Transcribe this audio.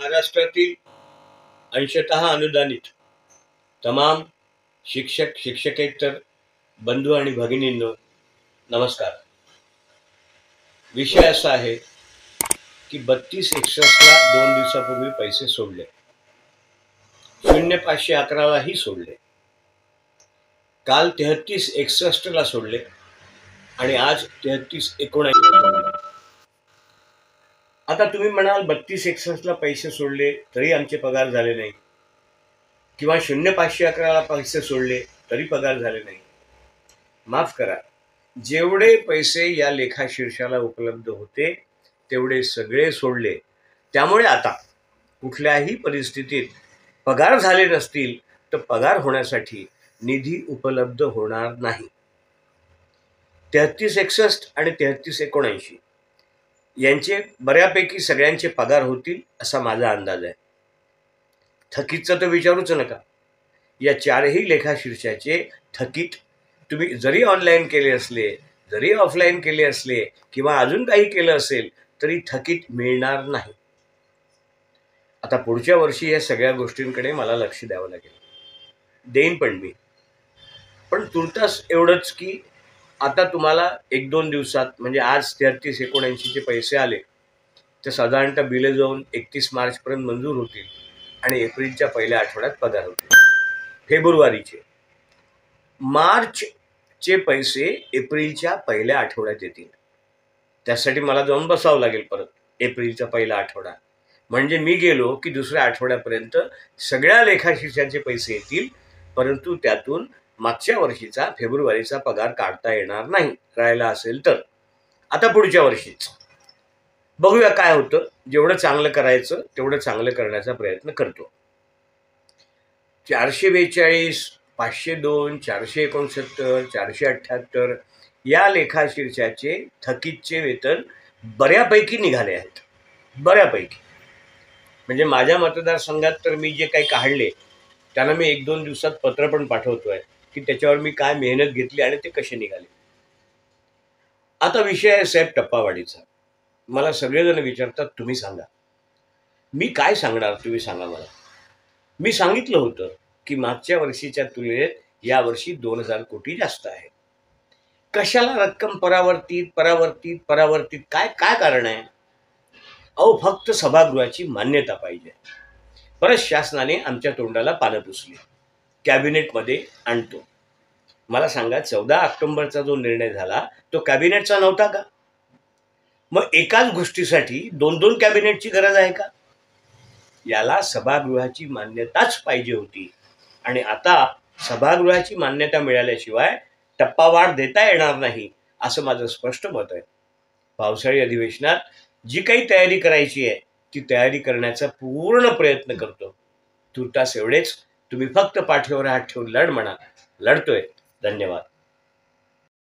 महाराष्ट्रातील अंशतः अनुदानित तमाम शिक्षक शिक्षकेतर बंधू आणि भगिनींनो नमस्कार। विषय असा आहे की 3261ला 2 दिवसापूर्वी पैसे सोडले, 0511लाही सोडले, काल 3361ला सोडले आणि आज 3319ला सोडले। आता तुम्ही म्हणाल 3261ला पैसे सोडले तरी आमचे पगार झाले नाही, किंवा 0511ला पैसे सोडले तरी पगार झाले नाही। माफ करा, जेवढे पैसे या लेखाशीर्षाला उपलब्ध होते तेवढे सगळे सोडले। त्यामुळे आता कुठल्याही परिस्थितीत पगार झाले नसतील तर पगार होण्यासाठी निधी उपलब्ध होणार नाही। 3361 आणि 3379 यांचे बऱ्यापैकी सगळ्यांचे पगार होतील असा माझा अंदाज आहे। थकीतचं तर विचारूच नका। या चारही लेखाशीर्षाचे थकीत तुम्ही जरी ऑनलाईन केले असले, जरी ऑफलाईन केले असले किंवा अजून काही केलं असेल तरी थकीत मिळणार नाही। आता पुढच्या वर्षी या सगळ्या गोष्टींकडे मला लक्ष द्यावं लागेल, देईन पण मी। पण तुर्तास एवढंच की आता तुम्हाला 1-2 दिवसात, म्हणजे आज 3379चे पैसे आले तर साधारणतः बिले जाऊन 31 मार्चपर्यंत मंजूर होतील आणि एप्रिलच्या पहिल्या आठवड्यात पगार होतील। फेब्रुवारीचे, मार्चचे पैसे एप्रिलच्या पहिल्या आठवड्यात येतील। त्यासाठी मला जाऊन बसावं लागेल परत एप्रिलचा पहिला आठवडा, म्हणजे मी गेलो की दुसऱ्या आठवड्यापर्यंत सगळ्या लेखाशीर्षांचे पैसे येतील, परंतु त्यातून मागच्या वर्षीचा फेब्रुवारीचा पगार काढता येणार नाही, राहिला असेल तर। आता पुढच्या वर्षीच बघूया काय होतं। जेवढं चांगलं करायचं तेवढं चांगलं करण्याचा प्रयत्न करतो। 442, 502, 469, 478 या लेखाशीर्षाचे थकीतचे वेतन बऱ्यापैकी निघाले आहेत, बऱ्यापैकी। म्हणजे माझ्या मतदारसंघात तर मी जे काही काढले त्यांना मी 1-2 दिवसात पत्र पण पाठवतोय की त्याच्यावर मी काय मेहनत घेतली आणि ते कसे निघाले। आता विषय आहे साहेब टप्पावाढीचा। मला सगळेजण विचारतात तुम्ही सांगा। मी काय सांगणार, तुम्ही सांगा मला। मी सांगितलं होतं की मागच्या वर्षीच्या तुलनेत यावर्षी 2000 कोटी जास्त आहे। कशाला रक्कम परावर्तित परावर्तित परावर्तित, काय काय कारण आहे? अहो फक्त सभागृहाची मान्यता पाहिजे। परत शासनाने आमच्या तोंडाला पानं पुसली, कॅबिनेटमध्ये आणतो। मला सांगा, 14 ऑक्टोबरचा जो निर्णय झाला तो कॅबिनेटचा नव्हता का? मग एकाच गोष्टीसाठी 2-2 कॅबिनेटची गरज आहे का? याला सभागृहाची मान्यताच पाहिजे होती आणि आता सभागृहाची मान्यता मिळाल्याशिवाय टप्पावाढ देता येणार नाही असं माझं स्पष्ट मत आहे। पावसाळी अधिवेशनात जी काही तयारी करायची आहे ती तयारी करण्याचा पूर्ण प्रयत्न करतो। तुर्तास एवढेच, तुम्ही फक्त पाठीवर हात ठेवून लढ म्हणा, लढतोय। धन्यवाद।